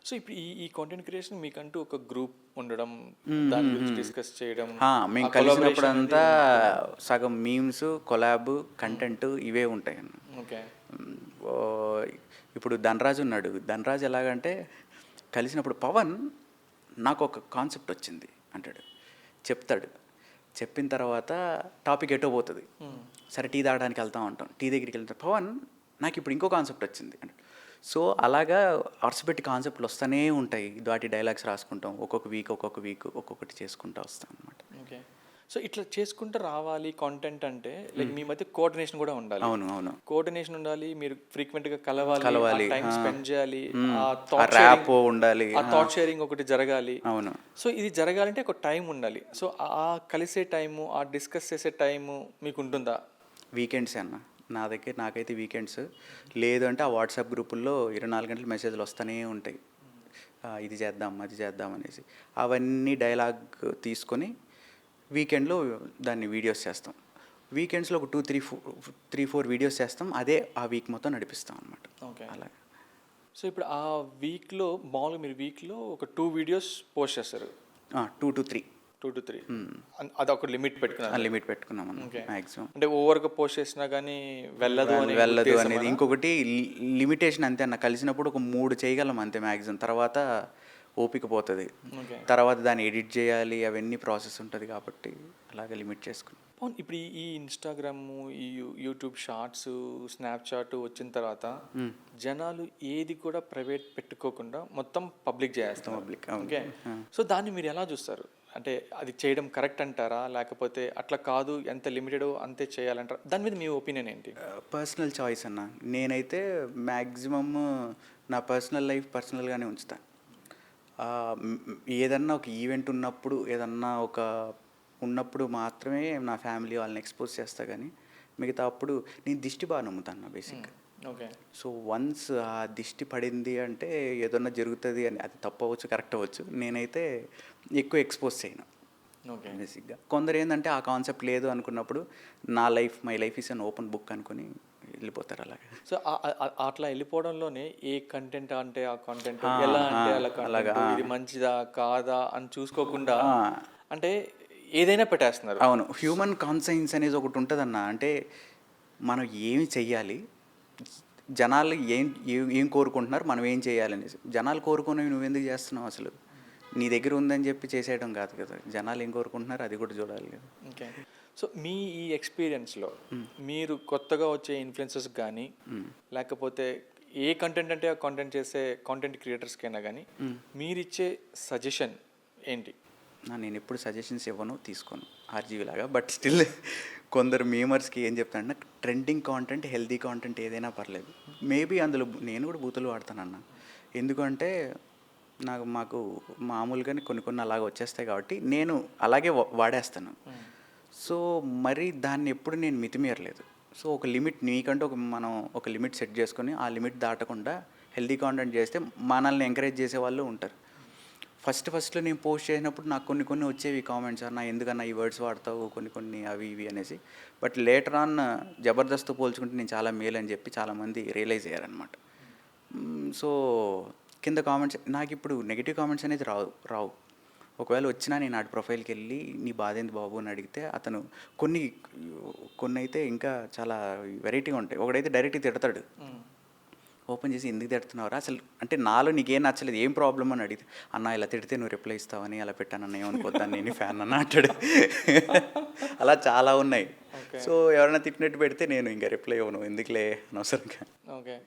So ఇప్పుడు ఈ content creation మీకంటూ ఒక గ్రూప్ ఉండడం, దాని గురించి డిస్కస్ చేయడం, మేము ఆ collaboration కలిసినప్పుడంతా అనేది సగం మీమ్స్, కొలాబ్, కంటెంట్ ఇవే ఉంటాయి అన్న. ఓకే. ఓ, ఇప్పుడు ధనరాజు ఉన్నాడు. ధనరాజు ఎలాగంటే కలిసినప్పుడు పవన్ నాకు ఒక కాన్సెప్ట్ వచ్చింది అంటాడు, చెప్తాడు. చెప్పిన తర్వాత టాపిక్ ఎటో పోతుంది. సరే టీ తాగడానికి వెళ్తా ఉంటాం. టీ దగ్గరికి వెళ్తే పవన్ నాకు ఇప్పుడు ఇంకో కాన్సెప్ట్ వచ్చింది అంటాడు. సో అలాగా అరసపెట్టి కాన్సెప్ట్లు వస్తూనే ఉంటాయి. వాటి డైలాగ్స్ రాసుకుంటాం. ఒక్కొక్క వీక్ ఒక్కొక్కటి చేసుకుంటూ వస్తాం అనమాట. ఓకే. సో ఇట్లా చేసుకుంటూ రావాలి కాంటెంట్ అంటే, లైక్ మీ మధ్య కోఆర్డినేషన్ కూడా ఉండాలి. అవును కోఆర్డినేషన్ ఉండాలి, మీరు ఫ్రీక్వెంట్గా కలవాలి, టైం స్పెండ్ చేయాలి, ర్యాప్ ఉండాలి, ఆ థాట్ షేరింగ్ ఒకటి జరగాలి. అవును. సో ఇది జరగాలంటే ఒక టైం ఉండాలి. సో ఆ కలిసే టైము, ఆ డిస్కస్ చేసే టైము మీకు ఉంటుందా? వీకెండ్స్ అన్న నాకైతే వీకెండ్స్. లేదు అంటే ఆ వాట్సాప్ గ్రూపుల్లో 24 గంటలు మెసేజ్లు వస్తూనే ఉంటాయి. ఇది చేద్దాం అది చేద్దాం అనేసి అవన్నీ డైలాగ్ తీసుకొని వీకెండ్లో దాన్ని వీడియోస్ చేస్తాం. వీకెండ్స్లో ఒక 3-4 వీడియోస్ చేస్తాం. అదే ఆ వీక్ మొత్తం నడిపిస్తాం అనమాట. ఓకే. అలా. సో ఇప్పుడు ఆ వీక్లో మామూలుగా మీరు వీక్లో ఒక 2 వీడియోస్ పోస్ట్ చేస్తారు. 2 to 3 2 to 3 అది ఒక లిమిట్ పెట్టుకున్నారు. లిమిట్ పెట్టుకున్నాం అన్న. మ్యాక్సిమం అంటే ఓవర్గా పోస్ట్ చేసినా కానీ వెళ్ళదు అనేది ఇంకొకటి లిమిటేషన్ అంతే అన్న. కలిసినప్పుడు ఒక 3 చేయగలం అంతే మ్యాక్సిమం. తర్వాత ఓపిక పోతుంది. తర్వాత దాన్ని ఎడిట్ చేయాలి, అవన్నీ ప్రాసెస్ ఉంటుంది కాబట్టి అలాగే లిమిట్ చేసుకున్నాం. ఇప్పుడు ఈ ఇన్స్టాగ్రామ్, ఈ యూట్యూబ్ షార్ట్స్, స్నాప్చాట్ వచ్చిన తర్వాత జనాలు ఏది కూడా ప్రైవేట్ పెట్టుకోకుండా మొత్తం పబ్లిక్ చేస్తాం. ఓకే. సో దాన్ని మీరు ఎలా చూస్తారు? అంటే అది చేయడం కరెక్ట్ అంటారా, లేకపోతే అట్లా కాదు ఎంత లిమిటెడ్ అంతే చేయాలంటారా? దాని మీద మీ ఒపీనియన్ ఏంటి? పర్సనల్ చాయిస్ అన్న. నేనైతే మ్యాక్సిమమ్ నా పర్సనల్ లైఫ్ పర్సనల్గానే ఉంచుతాను. ఏదన్నా ఒక ఈవెంట్ ఉన్నప్పుడు మాత్రమే నా ఫ్యామిలీ వాళ్ళని ఎక్స్పోజ్ చేస్తా. కానీ మిగతా అప్పుడు నేను దిష్టి బాగా నమ్ముతాను నా బేసిక్గా. ఓకే. సో వన్స్ ఆ దిష్టి పడింది అంటే ఏదన్నా జరుగుతుంది అని, అది తప్పవచ్చు కరెక్ట్ అవ్వచ్చు, నేనైతే ఎక్కువ ఎక్స్పోజ్ చేయను బేసిక్గా. కొందరు ఏంటంటే ఆ కాన్సెప్ట్ లేదు అనుకున్నప్పుడు my life is an open book అనుకుని వెళ్ళిపోతారు అలాగే. సో అట్లా వెళ్ళిపోవడంలోనే ఏ కంటెంట్ అంటే ఆ కంటెంట్, ఎలా అంటే అలాగా, ఇది మంచిదా కాదా అని చూసుకోకుండా అంటే ఏదైనా పెట్టేస్తున్నారు. అవును. హ్యూమన్ కాన్సైన్స్ అనేది ఒకటి ఉంటుందన్న. అంటే మనం ఏమి చెయ్యాలి, జనాలు ఏం కోరుకుంటున్నారు, మనం ఏం చేయాలనేసి. జనాలు కోరుకునేవి నువ్వెందుకు చేస్తున్నావు? అసలు నీ దగ్గర ఉందని చెప్పి చేసేయడం కాదు కదా. జనాలు ఏం కోరుకుంటున్నారు అది కూడా చూడాలి కదా. ఓకే. సో మీ ఈ ఎక్స్పీరియన్స్లో మీరు కొత్తగా వచ్చే ఇన్ఫ్లుయెన్సర్స్ కానీ, లేకపోతే ఏ కంటెంట్ అంటే ఆ కంటెంట్ చేసే కాంటెంట్ క్రియేటర్స్కైనా కానీ మీరిచ్చే సజెషన్ ఏంటి? నేను ఎప్పుడు సజెషన్స్ ఇవ్వను, తీసుకోను ఆర్జీవి లాగా. బట్ స్టిల్ కొందరు మీమర్స్కి ఏం చెప్తానంటే, ట్రెండింగ్ కాంటెంట్, హెల్దీ కాంటెంట్ ఏదైనా పర్లేదు. మేబీ అందులో నేను కూడా బూతులు వాడతానన్న. ఎందుకంటే మాకు మామూలుగానే కొన్ని అలాగ వచ్చేస్తాయి కాబట్టి నేను అలాగే వాడేస్తాను. సో మరి దాన్ని ఎప్పుడు నేను మితిమీరలేదు. సో ఒక లిమిట్, నీకంటూ మనం ఒక లిమిట్ సెట్ చేసుకొని ఆ లిమిట్ దాటకుండా హెల్దీ కాంటెంట్ చేస్తే మనల్ని ఎంకరేజ్ చేసే వాళ్ళు ఉంటారు. ఫస్ట్లో నేను పోస్ట్ చేసినప్పుడు నాకు కొన్ని వచ్చేవి కామెంట్స్, అన్న ఎందుకన్నా ఈ వర్డ్స్ వాడతావు, కొన్ని అవి ఇవి అనేసి. బట్ లేటర్ ఆన్ జబర్దస్త్ పోల్చుకుంటే నేను చాలా మేలు అని చెప్పి చాలామంది రియలైజ్ అయ్యారనమాట. సో కింద కామెంట్స్, నాకు ఇప్పుడు నెగిటివ్ కామెంట్స్ అనేది రావు. ఒకవేళ వచ్చినా నేను నాటి ప్రొఫైల్కి వెళ్ళి నీ బాధ ఏంది బాబు అని అడిగితే అతను కొన్ని అయితే ఇంకా చాలా వెరైటీగా ఉంటాయి. ఒకడైతే డైరెక్ట్గా తిడతాడు, ఓపెన్ చేసి ఎందుకు తిడుతున్నావురా అసలు, అంటే నాలో నీకేం నచ్చలేదు, ఏం ప్రాబ్లం అని అడిగితే, అన్న ఇలా తిడితే నువ్వు రిప్లై ఇస్తావని అలా పెట్టానన్న, ఏమనుకోద్దాన్ని నేను ఫ్యాన్ అన్న అంటాడు. అలా చాలా ఉన్నాయి. సో ఎవరైనా తిట్టినట్టు పెడితే నేను ఇంకా రిప్లై ఇవ్వను, ఎందుకులే అనవసరంగా. ఓకే.